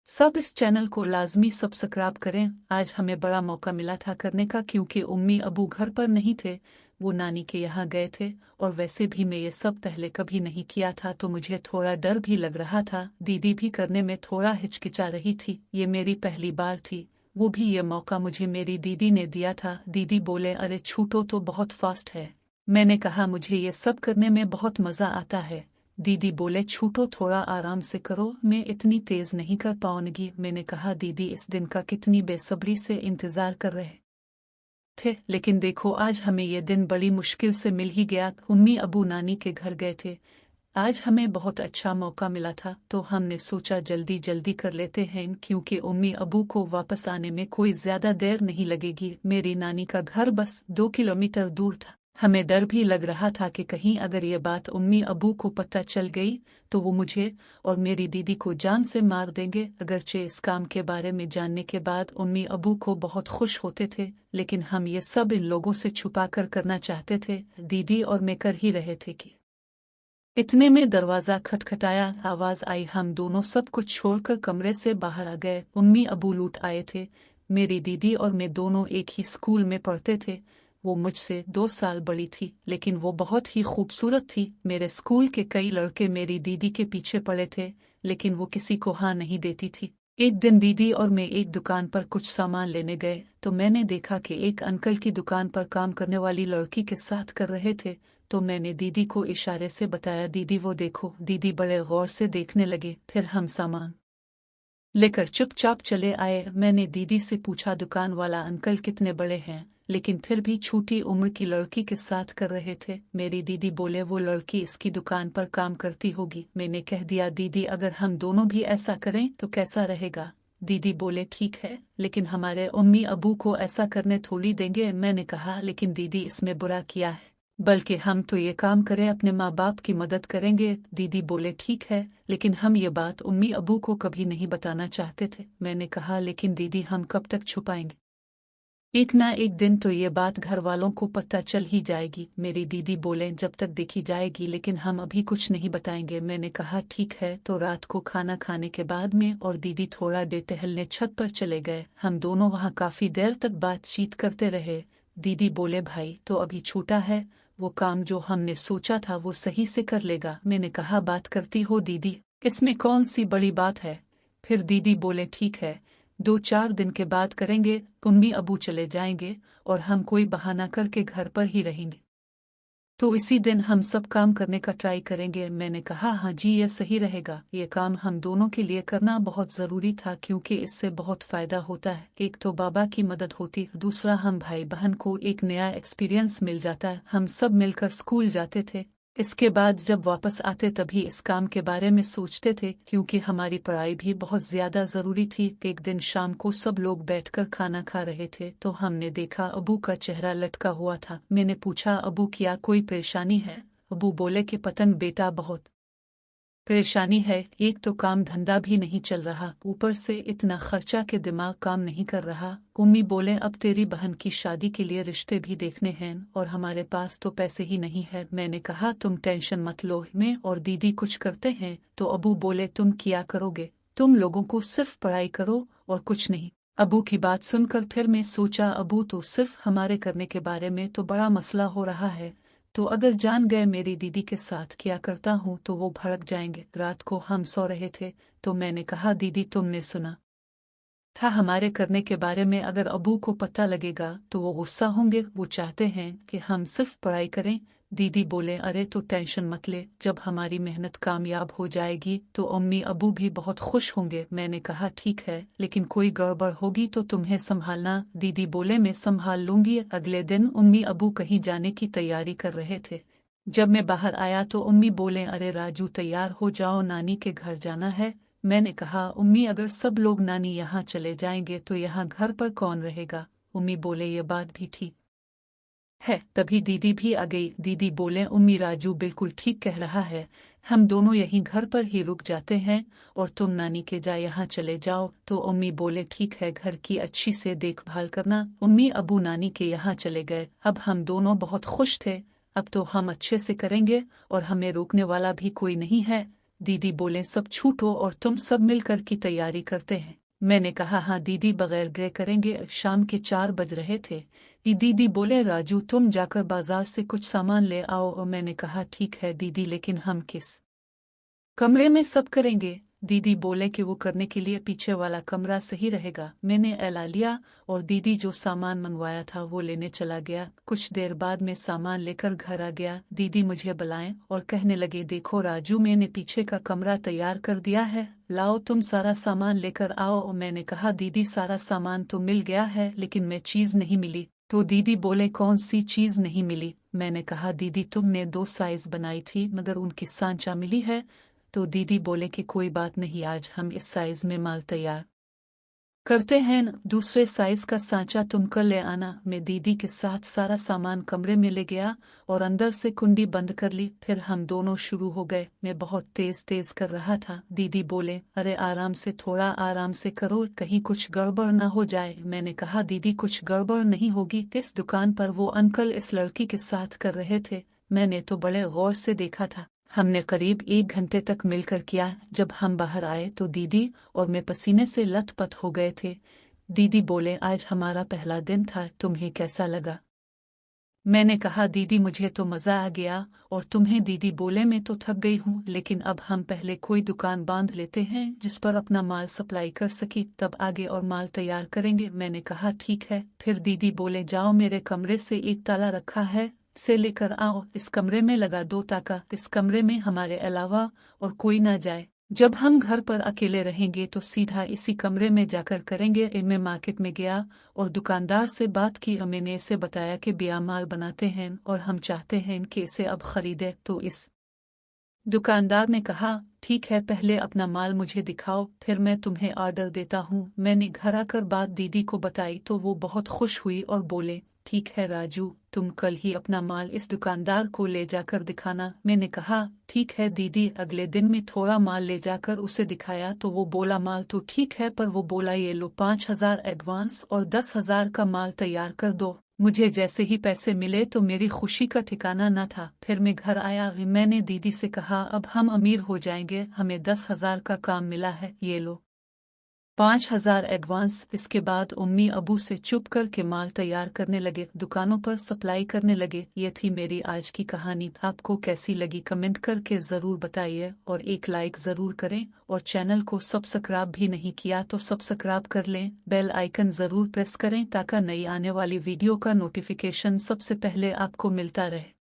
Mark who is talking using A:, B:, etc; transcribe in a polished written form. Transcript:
A: सब इस चैनल को लाजमी सब्सक्राइब करें। आज हमें बड़ा मौका मिला था करने का, क्योंकि उम्मी अबू घर पर नहीं थे, वो नानी के यहाँ गए थे। और वैसे भी मैं ये सब पहले कभी नहीं किया था, तो मुझे थोड़ा डर भी लग रहा था। दीदी भी करने में थोड़ा हिचकिचा रही थी। ये मेरी पहली बार थी, वो भी ये मौका मुझे मेरी दीदी ने दिया था। दीदी बोले, अरे छूटो तो बहुत फास्ट है। मैंने कहा, मुझे ये सब करने में बहुत मज़ा आता है। दीदी बोले, छूटो, थोड़ा आराम से करो, मैं इतनी तेज नहीं कर पाऊंगी। मैंने कहा, दीदी इस दिन का कितनी बेसब्री से इंतजार कर रहे थे, लेकिन देखो आज हमें यह दिन बड़ी मुश्किल से मिल ही गया। उम्मी अबू नानी के घर गए थे। आज हमें बहुत अच्छा मौका मिला था, तो हमने सोचा जल्दी जल्दी कर लेते हैं, क्योंकि उम्मी अबू को वापस आने में कोई ज्यादा देर नहीं लगेगी। मेरी नानी का घर बस 2 किलोमीटर दूर था। हमें डर भी लग रहा था कि कहीं अगर ये बात उम्मी अबू को पता चल गई तो वो मुझे और मेरी दीदी को जान से मार देंगे। अगरचे इस काम के बारे में जानने के बाद उम्मी अबू को बहुत खुश होते थे, लेकिन हम ये सब इन लोगों से छुपा कर करना चाहते थे। दीदी और मैं कर ही रहे थे कि इतने में दरवाजा खटखटाया, आवाज आई। हम दोनों सब कुछ छोड़कर कमरे से बाहर आ गए। उम्मी अबू लूट आए थे। मेरी दीदी और मैं दोनों एक ही स्कूल में पढ़ते थे। वो मुझसे 2 साल बड़ी थी, लेकिन वो बहुत ही खूबसूरत थी। मेरे स्कूल के कई लड़के मेरी दीदी के पीछे पड़े थे, लेकिन वो किसी को हाँ नहीं देती थी। एक दिन दीदी और मैं एक दुकान पर कुछ सामान लेने गए, तो मैंने देखा कि एक अंकल की दुकान पर काम करने वाली लड़की के साथ कर रहे थे। तो मैंने दीदी को इशारे से बताया, दीदी वो देखो। दीदी बड़े गौर से देखने लगे। फिर हम सामान लेकर चुपचाप चले आए। मैंने दीदी से पूछा, दुकान वाला अंकल कितने बड़े हैं, लेकिन फिर भी छोटी उम्र की लड़की के साथ कर रहे थे। मेरी दीदी बोले, वो लड़की इसकी दुकान पर काम करती होगी। मैंने कह दिया, दीदी अगर हम दोनों भी ऐसा करें तो कैसा रहेगा। दीदी बोले, ठीक है, लेकिन हमारे उम्मी अबू को ऐसा करने थोड़ी देंगे। मैंने कहा, लेकिन दीदी इसमें बुरा किया है, बल्कि हम तो ये काम करें, अपने माँ बाप की मदद करेंगे। दीदी बोले, ठीक है, लेकिन हम ये बात उम्मी अबू को कभी नहीं बताना चाहते थे। मैंने कहा, लेकिन दीदी हम कब तक छुपाएंगे, एक ना एक दिन तो ये बात घर वालों को पता चल ही जाएगी। मेरी दीदी बोले, जब तक देखी जाएगी, लेकिन हम अभी कुछ नहीं बताएंगे। मैंने कहा, ठीक है। तो रात को खाना खाने के बाद में और दीदी थोड़ा देर टहलने छत पर चले गए। हम दोनों वहाँ काफी देर तक बातचीत करते रहे। दीदी बोले, भाई तो अभी छूटा है, वो काम जो हमने सोचा था वो सही से कर लेगा। मैंने कहा, बात करती हो दीदी, इसमें कौन सी बड़ी बात है। फिर दीदी बोले, ठीक है, 2-4 दिन के बाद करेंगे। उम्मी अबू चले जाएंगे और हम कोई बहाना करके घर पर ही रहेंगे, तो इसी दिन हम सब काम करने का ट्राई करेंगे। मैंने कहा, हाँ जी, ये सही रहेगा। ये काम हम दोनों के लिए करना बहुत ज़रूरी था, क्योंकि इससे बहुत फ़ायदा होता है। एक तो बाबा की मदद होती, दूसरा हम भाई बहन को एक नया एक्सपीरियंस मिल जाता है। हम सब मिलकर स्कूल जाते थे, इसके बाद जब वापस आते तभी इस काम के बारे में सोचते थे, क्योंकि हमारी पढ़ाई भी बहुत ज़्यादा ज़रूरी थी। एक दिन शाम को सब लोग बैठकर खाना खा रहे थे, तो हमने देखा अबू का चेहरा लटका हुआ था। मैंने पूछा, अबू क्या कोई परेशानी है। अबू बोले कि पतंग बेटा, बहुत परेशानी है। एक तो काम धंधा भी नहीं चल रहा, ऊपर से इतना खर्चा के दिमाग काम नहीं कर रहा। उम्मी बोले, अब तेरी बहन की शादी के लिए रिश्ते भी देखने हैं और हमारे पास तो पैसे ही नहीं है। मैंने कहा, तुम टेंशन मत लो, मैं और दीदी कुछ करते हैं। तो अबू बोले, तुम क्या करोगे, तुम लोगों को सिर्फ पढ़ाई करो और कुछ नहीं। अबू की बात सुनकर फिर मैं सोचा, अबू तो सिर्फ हमारे करने के बारे में तो बड़ा मसला हो रहा है, तो अगर जान गए मेरी दीदी के साथ क्या करता हूँ तो वो भड़क जाएंगे। रात को हम सो रहे थे, तो मैंने कहा, दीदी तुमने सुना था हमारे करने के बारे में, अगर अबू को पता लगेगा तो वो गुस्सा होंगे। वो चाहते हैं कि हम सिर्फ पढ़ाई करें। दीदी बोले, अरे तो टेंशन मत ले, जब हमारी मेहनत कामयाब हो जाएगी तो अम्मी अबू भी बहुत खुश होंगे। मैंने कहा, ठीक है, लेकिन कोई गड़बड़ होगी तो तुम्हें संभालना। दीदी बोले, मैं संभाल लूंगी। अगले दिन अम्मी अबू कहीं जाने की तैयारी कर रहे थे। जब मैं बाहर आया तो अम्मी बोले, अरे राजू तैयार हो जाओ, नानी के घर जाना है। मैंने कहा, उम्मी अगर सब लोग नानी यहाँ चले जाएंगे तो यहाँ घर पर कौन रहेगा। उम्मी बोले, ये बात भी ठीक है। तभी दीदी भी आ गई। दीदी बोले, उम्मी राजू बिल्कुल ठीक कह रहा है, हम दोनों यहीं घर पर ही रुक जाते हैं और तुम नानी के यहाँ चले जाओ। तो उम्मी बोले, ठीक है, घर की अच्छी से देखभाल करना। उम्मी अबू नानी के यहाँ चले गए। अब हम दोनों बहुत खुश थे, अब तो हम अच्छे से करेंगे और हमें रोकने वाला भी कोई नहीं है। दीदी बोले सब छूटो और तुम सब मिलकर की तैयारी करते हैं। मैंने कहा हाँ दीदी, बगैर गए करेंगे। शाम के 4 बज रहे थे कि दीदी बोले राजू तुम जाकर बाजार से कुछ सामान ले आओ। और मैंने कहा ठीक है दीदी, लेकिन हम किस कमरे में सब करेंगे? दीदी बोले कि वो करने के लिए पीछे वाला कमरा सही रहेगा। मैंने एला लिया और दीदी जो सामान मंगवाया था वो लेने चला गया। कुछ देर बाद मैं सामान लेकर घर आ गया। दीदी मुझे बुलाएं और कहने लगे देखो राजू, मैंने पीछे का कमरा तैयार कर दिया है, लाओ तुम सारा सामान लेकर आओ। और मैंने कहा दीदी सारा सामान तो मिल गया है, लेकिन मैं चीज़ नहीं मिली। तो दीदी बोले कौन सी चीज़ नहीं मिली? मैंने कहा दीदी तुमने 2 साइज बनाई थी मगर उनकी सांचा मिली है। तो दीदी बोले कि कोई बात नहीं, आज हम इस साइज में माल तैयार करते हैं, दूसरे साइज का सांचा तुम कल ले आना। मैं दीदी के साथ सारा सामान कमरे में ले गया और अंदर से कुंडी बंद कर ली। फिर हम दोनों शुरू हो गए। मैं बहुत तेज तेज कर रहा था। दीदी बोले अरे आराम से, थोड़ा आराम से करो, कहीं कुछ गड़बड़ ना हो जाए। मैंने कहा दीदी कुछ गड़बड़ नहीं होगी, किस दुकान पर वो अंकल इस लड़की के साथ कर रहे थे, मैंने तो बड़े गौर से देखा था। हमने करीब 1 घंटे तक मिलकर किया। जब हम बाहर आए तो दीदी और मैं पसीने से लथपथ हो गए थे। दीदी बोले आज हमारा पहला दिन था, तुम्हें कैसा लगा? मैंने कहा दीदी मुझे तो मज़ा आ गया। और तुम्हें? दीदी बोले मैं तो थक गई हूँ, लेकिन अब हम पहले कोई दुकान बांध लेते हैं जिस पर अपना माल सप्लाई कर सकी, तब आगे और माल तैयार करेंगे। मैंने कहा ठीक है। फिर दीदी बोले जाओ, मेरे कमरे से एक ताला रखा है, से लेकर आओ, इस कमरे में लगा दो ताका, इस कमरे में हमारे अलावा और कोई ना जाए। जब हम घर पर अकेले रहेंगे तो सीधा इसी कमरे में जाकर करेंगे। मैं मार्केट में गया और दुकानदार से बात की। मैंने इसे बताया कि बिया माल बनाते हैं और हम चाहते हैं कि इसे अब खरीदे। तो इस दुकानदार ने कहा ठीक है, पहले अपना माल मुझे दिखाओ, फिर मैं तुम्हें ऑर्डर देता हूँ। मैंने घर आकर बात दीदी को बताई तो वो बहुत खुश हुई और बोले ठीक है राजू, तुम कल ही अपना माल इस दुकानदार को ले जाकर दिखाना। मैंने कहा ठीक है दीदी। अगले दिन में थोड़ा माल ले जाकर उसे दिखाया तो वो बोला माल तो ठीक है, पर वो बोला ये लो 5,000 एडवांस और 10,000 का माल तैयार कर दो। मुझे जैसे ही पैसे मिले तो मेरी खुशी का ठिकाना न था। फिर मैं घर आया। मैंने दीदी से कहा अब हम अमीर हो जाएंगे, हमें 10,000 का काम मिला है, ये लो 5,000 एडवांस। इसके बाद उम्मी अबू से चुप करके माल तैयार करने लगे, दुकानों पर सप्लाई करने लगे। ये थी मेरी आज की कहानी। आपको कैसी लगी कमेंट करके ज़रूर बताइए और एक लाइक ज़रूर करें। और चैनल को सब्सक्राइब भी नहीं किया तो सब्सक्राइब कर लें, बेल आइकन ज़रूर प्रेस करें ताकि नई आने वाली वीडियो का नोटिफिकेशन सबसे पहले आपको मिलता रहे।